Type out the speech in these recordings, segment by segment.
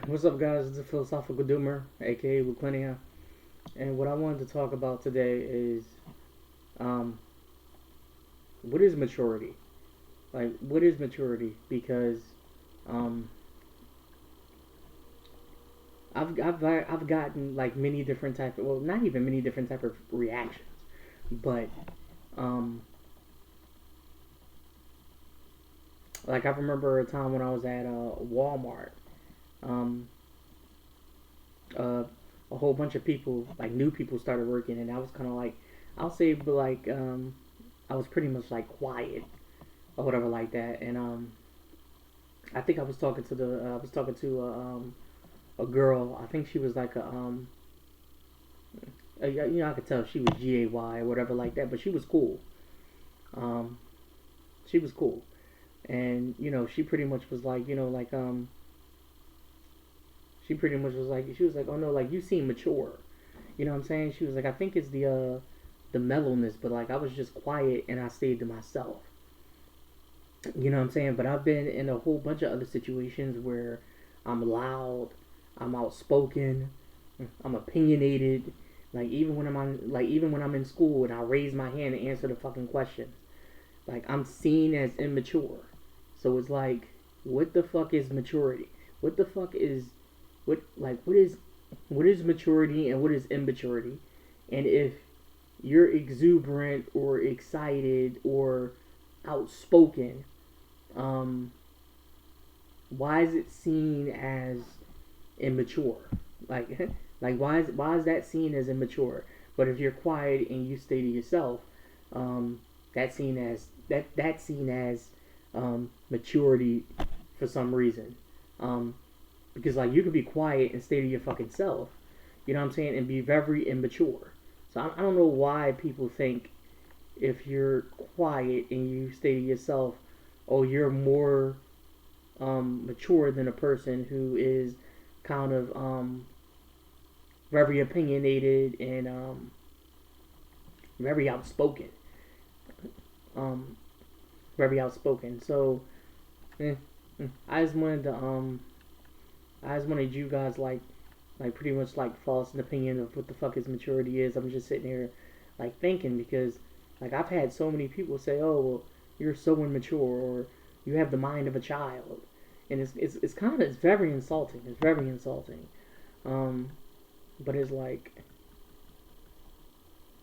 What's up, guys? It's the Philosophical Doomer, aka Luquinia. And what I wanted to talk about today is um, what is maturity? Like, what is maturity? Because um, I've gotten like many different type of, well, not even many different type of reactions, but um, like I remember a time when I was at Walmart. Um, uh, a whole bunch of people, like new people, started working, and I was kind of like, I'll say, but like I was pretty much like quiet or whatever like that. And I think I was talking to a girl. I think she was like I could tell she was GAY or whatever like that, but she was cool. Um, she was cool, and she pretty much was like, she pretty much was like, she was like, oh no, like you seem mature. You know what I'm saying? She was like, I think it's the mellowness, but like I was just quiet and I stayed to myself. You know what I'm saying? But I've been in a whole bunch of other situations where I'm loud, I'm outspoken, I'm opinionated. Even when I'm in school and I raise my hand and answer the fucking questions, like I'm seen as immature. So it's like, what the fuck is maturity? What the fuck is what is maturity and what is immaturity? And if you're exuberant or excited or outspoken, um, why is it seen as immature? Like, why is that seen as immature? But if you're quiet and you stay to yourself, that's seen as maturity for some reason. Um, because like you could be quiet and stay to your fucking self, you know what I'm saying, and be very immature. So I don't know why people think if you're quiet and you stay to yourself, oh, you're more mature than a person who is kind of very opinionated and very outspoken. Um, very outspoken. So eh, I just wanted to I just wanted you guys like pretty much like false an opinion of what the fuck his maturity is. I'm just sitting here like thinking because like I've had so many people say, oh well, you're so immature or you have the mind of a child, and it's kind of it's very insulting. It's very insulting. Um, but it's like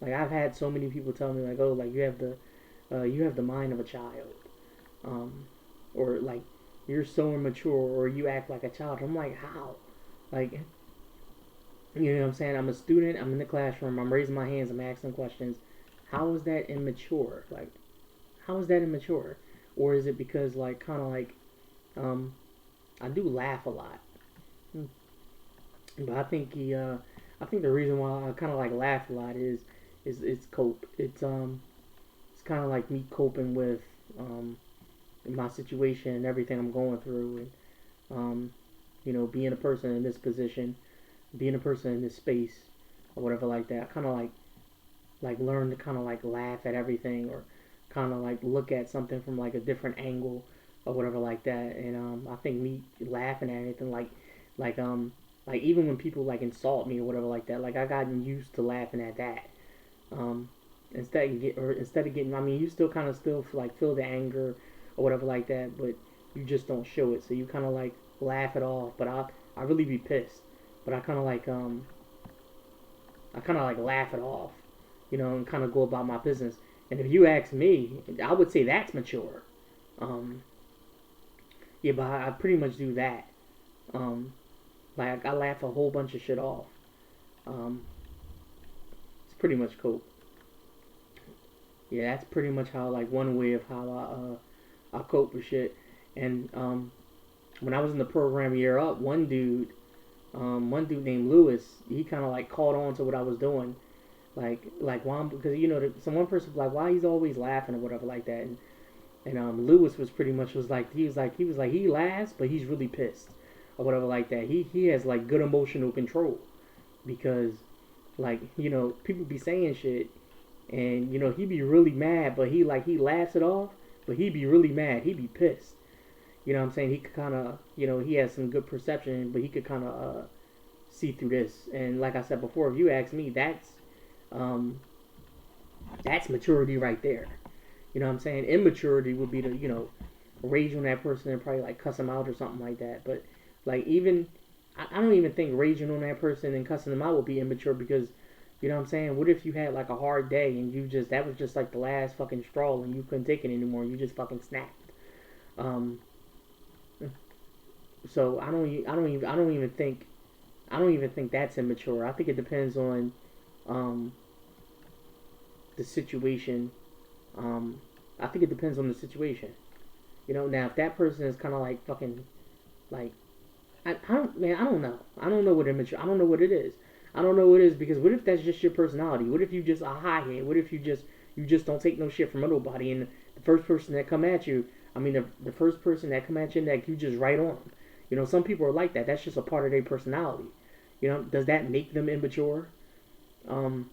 I've had so many people tell me like, oh, like you have the mind of a child, um, or like you're so immature or you act like a child. I'm like, how? Like, you know what I'm saying? I'm a student. I'm in the classroom. I'm raising my hands. I'm asking questions. How is that immature? Like, how is that immature? Or is it because like kind of like um, I do laugh a lot, but I think the reason why I kind of like laugh a lot is it's cope. It's kind of like me coping with um my situation and everything I'm going through, and being a person in this position, being a person in this space, or whatever like that. I kind of like learn to kind of like laugh at everything or kind of like look at something from like a different angle or whatever like that. And I think me laughing at anything like like even when people like insult me or whatever like that, like I gotten used to laughing at that. Um, instead of getting, I mean, you still kind of still like feel the anger or whatever like that, but you just don't show it. So you kind of like laugh it off. But I really be pissed. But I kind of like laugh it off, and kind of go about my business. And if you ask me, I would say that's mature. Um, yeah, but I pretty much do that. Um, like I laugh a whole bunch of shit off. Um, it's pretty much cool. Yeah, that's pretty much how like one way of how I cope with shit. And when I was in the program year up, one dude named Lewis, he kind of like caught on to what I was doing, like why? Because some one person was like why he's always laughing or whatever like that, and Lewis was pretty much was like he laughs but he's really pissed or whatever like that. He has like good emotional control because like people be saying shit and he be really mad but he laughs it off but he be really mad he be pissed You know what I'm saying? He could kind of, he has some good perception, but he could kind of see through this. And like I said before, if you ask me, um, that's maturity right there. You know what I'm saying? Immaturity would be to, rage on that person and probably like cuss them out or something like that. But like even, I don't even think raging on that person and cussing them out would be immature because, you know what I'm saying? What if you had like a hard day and that was just like the last fucking straw and you couldn't take it anymore and you just fucking snapped? Um, so I don't even think that's immature. I think it depends on um, the situation. Um, I think it depends on the situation. Now if that person is kind of like fucking like I don't man, I don't know. I don't know what immature. I don't know what it is. I don't know what it is because what if that's just your personality? What if you just a hothead? What if you just don't take no shit from nobody and the first person that come at you, I mean the first person that come at you that you just right on. Some people are like that. That's just a part of their personality. Does that make them immature? Um,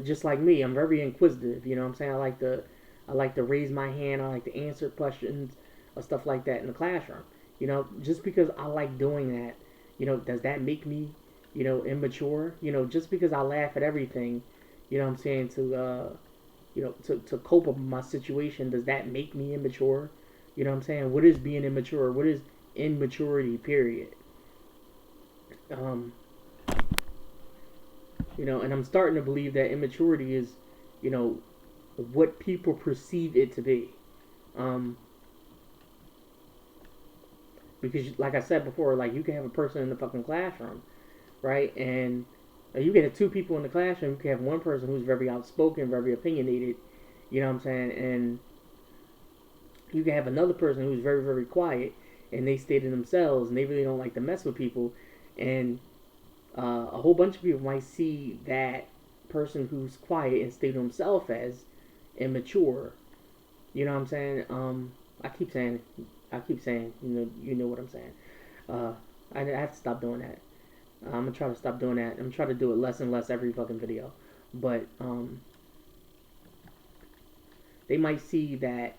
just like me, I'm very inquisitive. You know what I'm saying? I like to raise my hand. I like to answer questions or stuff like that in the classroom. Just because I like doing that, does that make me, immature? Just because I laugh at everything, what I'm saying, to cope with my situation, does that make me immature? What I'm saying? What is being immature? What is immaturity, period? Um, and I'm starting to believe that immaturity is, you know, what people perceive it to be. Um, because, like I said before, like you can have a person in the fucking classroom, right? And you can have two people in the classroom. You can have one person who's very outspoken, very opinionated. You know what I'm saying? And you can have another person who's very, very quiet, and they stay to themselves, and they really don't like to mess with people. And a whole bunch of people might see that person who's quiet and stay to himself as immature. You know what I'm saying? I keep saying, you know what I'm saying. Uh, I have to stop doing that. I'm gonna try to stop doing that. I'm trying to do it less and less every fucking video. But they might see that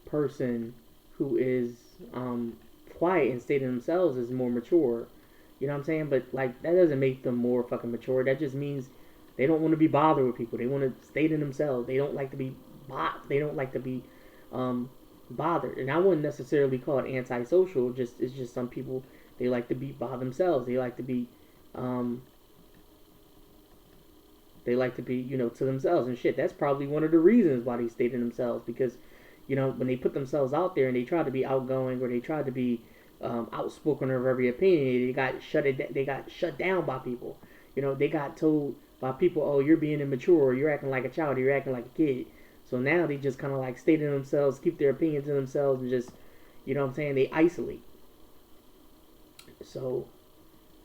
person who is quiet and stay to themselves is more mature. You know what I'm saying? But like that doesn't make them more fucking mature. That just means they don't want to be bothered with people. They want to stay to themselves. They don't like to be They don't like to be um, bothered. And I wouldn't necessarily call it antisocial. Just it's just some people they like to be by themselves. Um, they like to be to themselves and shit. That's probably one of the reasons why they stay to themselves because when they put themselves out there and they try to be outgoing or they try to be outspoken or very opinionated, they got shut down by people. They got told by people, oh, you're being immature, or you're acting like a child, or you're acting like a kid. So now they just kind of like stay to themselves, keep their opinions to themselves, and just, what I'm saying, they isolate. So,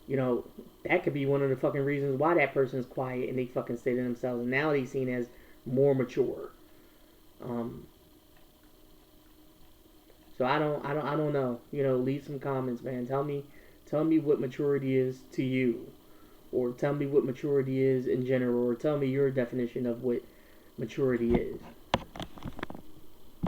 that could be one of the fucking reasons why that person's quiet and they fucking stay to themselves. And now they're seen as more mature. Um, so I don't know. Leave some comments, man. Tell me what maturity is to you, or tell me what maturity is in general, or tell me your definition of what maturity is.